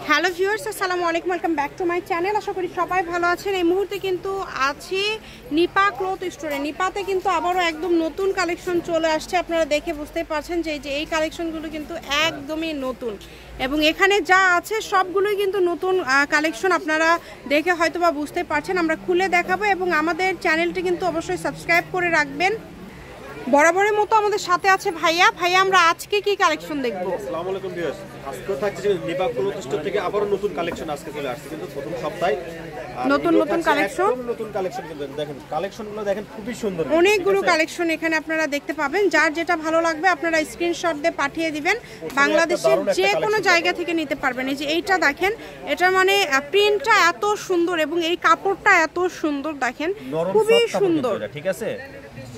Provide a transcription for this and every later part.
Hello viewers, আসসালামু আলাইকুম, welcome back to my channel. আশা করি সবাই ভালো আছেন। এই মুহূর্তে কিন্তু আছি নিপা ক্লথ স্টোরে। নিপাতে কিন্তু আবারও একদম নতুন কালেকশন চলে আসছে। আপনারা দেখে বুঝতেই পারছেন যে এই কালেকশনগুলো কিন্তু একদমই নতুন, এবং এখানে যা আছে সবগুলোই কিন্তু নতুন কালেকশন। আপনারা দেখে হয়তো বা বুঝতে পারছেন। আমরা খুলে দেখাবো, এবং আমাদের চ্যানেলটি কিন্তু অবশ্যই সাবস্ক্রাইব করে রাখবেন। বরাবরের মতো আমাদের সাথে আছে ভাইয়া। আমরা আজকে কি কালেকশন দেখবো? আসসালামু আলাইকুম ভিউয়ার্স, আজকে থাকছে নিপা ক্লথ স্টোর থেকে আবারো নতুন কালেকশন আজকে চলে আসছে, কিন্তু প্রথম সপ্তাহে নতুন কালেকশন কিন্তু দেখেন, কালেকশনগুলো দেখেন খুবই সুন্দর, অনেকগুলো কালেকশন এখানে আপনারা দেখতে পাবেন। যার যেটা ভালো লাগবে আপনারা স্ক্রিনশট দিয়ে পাঠিয়ে দিবেন। বাংলাদেশের যে কোনো জায়গা থেকে নিতে পারবেন। এই যে এইটা দেখেন, এটা মানে প্রিন্টটা এত সুন্দর এবং এই কাপড়টা এত সুন্দর, দেখেন খুবই সুন্দর। ঠিক আছে,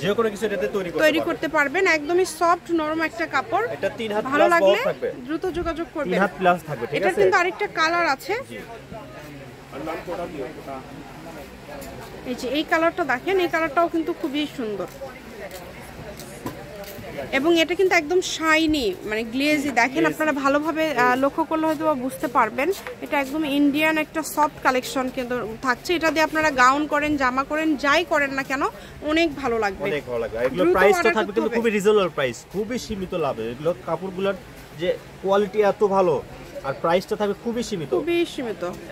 যে কোনো কিছু এটাতে তৈরি করতে পারবেন। একদমই সফট নরম একটা কাপড়। এটা 3 হাত ভালো লাগলে থাকবে, দ্রুত যোগাযোগ করবেন। 3 হাত প্লাস থাকবে। ঠিক আছে, এটা কিন্তু আরেকটা কালার আছে। এই যে এই কালারটা দেখেন, এই কালারটাও কিন্তু খুবই সুন্দর, এবং এটা কিন্তু একদম শাইনি, মানে গ্লেজি। দেখেন আপনারা ভালোভাবে লক্ষ্য করলে হয়তো বুঝতে পারবেন। এটা একদম ইন্ডিয়ান একটা সফট কালেকশন কিন্তু থাকছে। এটা দিয়ে আপনারা গাউন করেন, জামা করেন, যাই করেন না কেন অনেক ভালো লাগবে, অনেক ভালো লাগবে। এগুলো প্রাইসটা থাকবে কিন্তু খুবই রিজনেবল প্রাইস, খুবই সীমিত লাভে। এগুলো কাপড়গুলোর যে কোয়ালিটি এত ভালো, আর প্রাইসটা থাকবে খুবই সীমিত।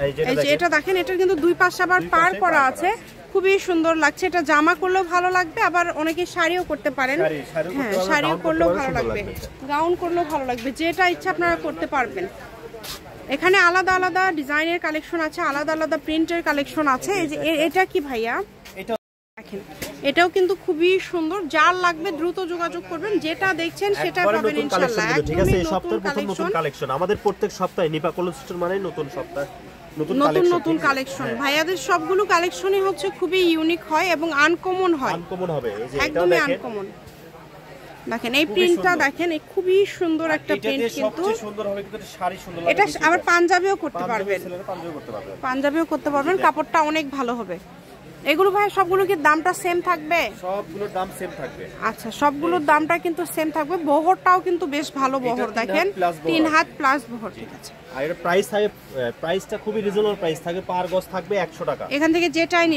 এই যে এটা দেখেন, এটা কিন্তু দুই পাশে আবার পার করা আছে, খুবই সুন্দর লাগছে। এটা জামা করলেও ভালো লাগবে, আবার অনেকে শাড়িও করতে পারেন। হ্যাঁ, শাড়িও করলেও ভালো লাগবে, গাউন করলেও ভালো লাগবে, যেটা ইচ্ছা আপনারা করতে পারবেন। এখানে আলাদা আলাদা ডিজাইনের কালেকশন আছে, আলাদা আলাদা প্রিন্টের কালেকশন আছে। এই যে এটা কি ভাইয়া? দেখেন, এটাও কিন্তু খুবই সুন্দর। যার লাগবে দ্রুত যোগাযোগ করবেন। যেটা দেখছেন সেটা পাবেন ইনশাআল্লাহ। ঠিক আছে, এই সপ্তাহের প্রথম নতুন কালেকশন। আমাদের প্রত্যেক সপ্তাহে নিপা ক্লথ স্টোর মানে নতুন সপ্তাহ, নতুন কালেকশন। ভাইয়াদের সবগুলো কালেকশনই হচ্ছে খুবই ইউনিক হয় এবং আনকমন হয়। আনকমন হবে, এই যে একদমই আনকমন। দেখেন এই প্রিন্টটা দেখেন, এই খুবই সুন্দর একটা প্রিন্ট, কিন্তু সবচেয়ে সুন্দর হবে কিন্তু শাড়ি সুন্দর লাগবে। এটা আবার পাঞ্জাবিও করতে পারবেন, কাপড়টা অনেক ভালো হবে। এগুলো ভাই সবগুলো কি দামটা সেম থাকবে? সবগুলোর দাম সেম থাকবে। আচ্ছা, সবগুলোর দামটা কিন্তু সেম থাকবে। বহরটাও কিন্তু বেশ ভালো বহর, দেখেন 3 হাত প্লাস বহর। ঠিক আছে, আর এর প্রাইসটা খুবই রিজনেবল প্রাইস থাকবে। পার গজ থাকবে 100 টাকা। এখান থেকে যেটাই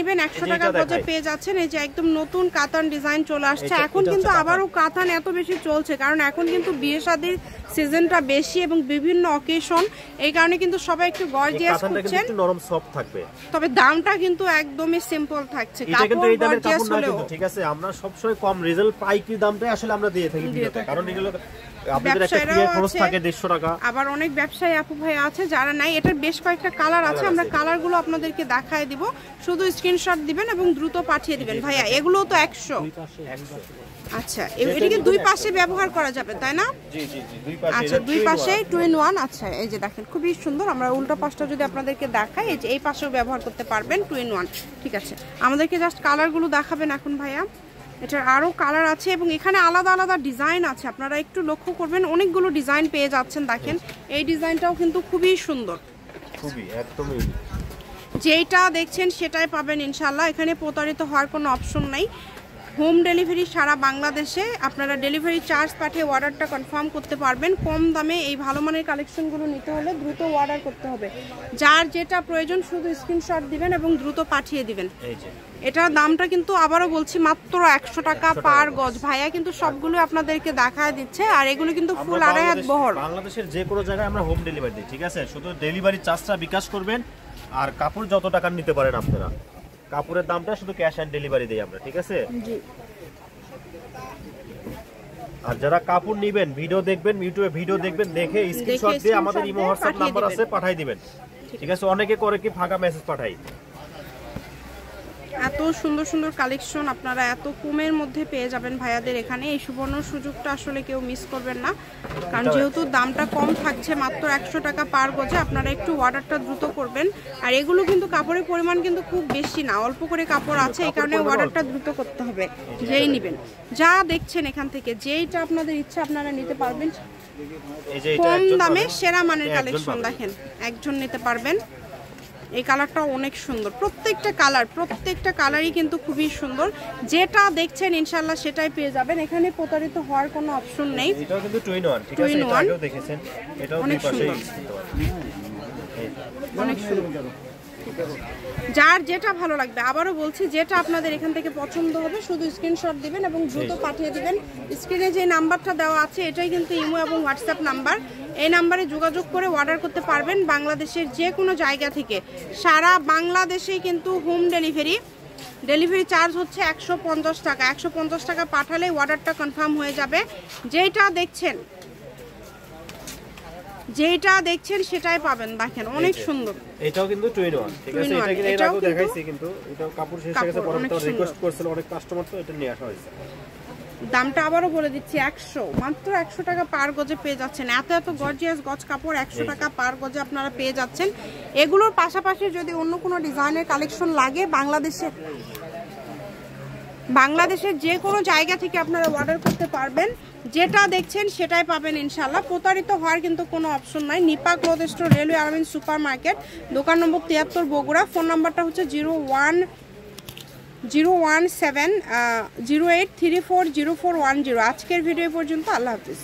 নেবেন 100 টাকা গজে পেয়ে যাচ্ছেন। এই যে একদম নতুন কাতান ডিজাইন চলে আসছে। এখন কিন্তু আবারও কাতান এত বেশি চলছে, কারণ এখন কিন্তু বিয়ে শাদীর সিজনটা বেশি এবং বিভিন্ন অকেশন, এই কারণে কিন্তু সবাই একটু গর্জিয়াস করছেন। একটু নরম সফট থাকবে, তবে দামটা কিন্তু একদমই সিম্পল থাকছে। এটা কিন্তু এই দামের কাপড় না কিন্তু। ঠিক আছে, আমরা সবসময় কম রিজনেবল পাইকারি দামটাই আসলে আমরা দিয়ে থাকি ভিডিওতে, কারণ এগুলো আপনাদের একটা ক্লিয়ার খরচ থাকে 150 টাকা। আবার অনেক ব্যবসায়ী আপু ভাই আছে যারা নাই। এটার বেশ কয়েকটা কালার আছে, আমরা কালারগুলো আপনাদেরকে দেখায় দিব। শুধু স্ক্রিনশট দিবেন এবং দ্রুত পাঠিয়ে দিবেন। ভাইয়া এগুলো তো 100। আচ্ছা, এটাকে দুই পাশে ব্যবহার করা যাবে তাই না? জি, দুই পাশে। আচ্ছা, দুই পাশে 2 in 1। আচ্ছা, এই যে দেখেন খুবই সুন্দর। আমরা উল্টো পাশটা যদি আপনাদেরকে দেখাই, এই যে এই পাশেও ব্যবহার করতে পারবেন 2 in 1। ঠিক আছে, আমাদেরকে জাস্ট কালারগুলো দেখাবেন এখন ভাইয়া। এটার আরো কালার আছে এবং এখানে আলাদা আলাদা ডিজাইন আছে। আপনারা একটু লক্ষ্য করবেন, অনেকগুলো ডিজাইন পেয়ে যাচ্ছেন। দেখেন এই ডিজাইনটাও কিন্তু খুবই সুন্দর, খুবই একদমই যেটা দেখছেন সেটাই পাবেন ইনশাআল্লাহ। এখানে প্রতারিত হওয়ার কোনো অপশন নাই। হোম ডেলিভারি সারা বাংলাদেশে। আপনারা ডেলিভারি চার্জ পাঠিয়ে অর্ডারটা কনফার্ম করতে পারবেন। কম দামে এই ভালো মানের কালেকশনগুলো নিতে হলে দ্রুত অর্ডার করতে হবে। যার যেটা প্রয়োজন শুধু স্ক্রিনশট দিবেন এবং দ্রুত পাঠিয়ে দিবেন। এটার দামটা কিন্তু আবারও বলছি মাত্র 100 টাকা পার গজ। ভাইয়া কিন্তু সবগুলো আপনাদেরকে দেখায় দিচ্ছে, আর এগুলো কিন্তু ফুল 2.5 হাত বহর। বাংলাদেশের যে কোনো জায়গায় আমরা হোম ডেলিভারি দিই। ঠিক আছে, শুধু ডেলিভারি চার্জটা বিকাশ করবেন, আর কাপড় যত টাকা নিতে পারেন আপনারা। কাপড়ের দামটা শুধু ক্যাশ অন ডেলিভারি দেই আমরা। ঠিক আছে, আর যারা কাপড় নেবেন ভিডিও দেখবেন, ইউটিউবে ভিডিও দেখবেন, দেখে স্ক্রিনশট দিয়ে আমাদের ইমো হোয়াটসঅ্যাপ নাম্বার আছে, পাঠিয়ে দিবেন। ঠিক আছে, অনেকে করে কি ফাঁকা মেসেজ পাঠাই। এত সুন্দর সুন্দর কালেকশন আপনারা এত কমের মধ্যে পেয়ে যাবেন ভাইয়াদের এখানে। এই সুবর্ণ সুযোগটা আসলে কেউ মিস করবেন না, কারণ যেহেতু দামটা কম থাকছে মাত্র 100 টাকা পার গজে। আপনারা একটু অর্ডারটা দ্রুত করবেন। আর এগুলো কিন্তু কাপড়ের পরিমাণ কিন্তু খুব বেশি না, অল্প করে কাপড় আছে, এই কারণে অর্ডারটা দ্রুত করতে হবে। যেই নেবেন, যা দেখছেন এখান থেকে যেইটা আপনাদের ইচ্ছা আপনারা নিতে পারবেন। কম দামে সেরা মানের কালেকশন দেখেন, একজন নিতে পারবেন। এই কালারটা অনেক সুন্দর, প্রত্যেকটা কালারই কিন্তু খুবই সুন্দর। যেটা দেখছেন ইনশাআল্লাহ সেটাই পেয়ে যাবেন, এখানে প্রতারিত হওয়ার কোনো অপশন নেই। এটাও কিন্তু 2 in 1, ঠিক আছে, এটা আগেও দেখেছেন, এটাও দুই পাশেই অনেক সুন্দর। যার যেটা ভালো লাগবে, আবারও বলছি, যেটা আপনাদের এখান থেকে পছন্দ হবে শুধু স্ক্রিনশট দিবেন এবং দ্রুত পাঠিয়ে দিবেন। স্ক্রিনে যে নাম্বারটা দেওয়া আছে এটাই কিন্তু ইমো এবং হোয়াটসঅ্যাপ নাম্বার, এই নাম্বারে যোগাযোগ করে অর্ডার করতে পারবেন বাংলাদেশের যে কোনো জায়গা থেকে। সারা বাংলাদেশেই কিন্তু হোম ডেলিভারি চার্জ হচ্ছে 150 টাকা। 150 টাকা পাঠালে অর্ডারটা কনফার্ম হয়ে যাবে। যেটা দেখছেন সেটাই পাবেন। দেখেন অনেক সুন্দর, এটাও কিন্তু 2 in 1, ঠিক আছে, এটা কিন্তু এর আগেও দেখাইছি, কিন্তু এটা কাপড় শেষ হয়ে গেছে, পরে তো রিকোয়েস্ট করছিল অনেক কাস্টমার, তো এটা নিয়ে আসা হয়েছে। দামটা আবারও বলে দিচ্ছি, মাত্র 100 টাকা পার গজে পেয়ে যাচ্ছেন। এত গর্জিয়াস গজ কাপড় 100 টাকা পার গজে আপনারা পেয়ে যাচ্ছেন। এগুলোর পাশাপাশি যদি অন্য কোনো ডিজাইনের কালেকশন লাগে বাংলাদেশের যে কোনো জায়গা থেকে আপনারা অর্ডার করতে পারবেন। যেটা দেখছেন সেটাই পাবেন ইনশাআল্লাহ। প্রতারিত হওয়ার কিন্তু কোনো অপশন নাই। নিপা ক্লথ স্টোর, রেলওয়ে আর্মিন সুপার মার্কেট, দোকান নম্বর 73, বগুড়া। ফোন নাম্বারটা হচ্ছে 01708340410। আজকের ভিডিও পর্যন্ত, আল্লাহ হাফিজ।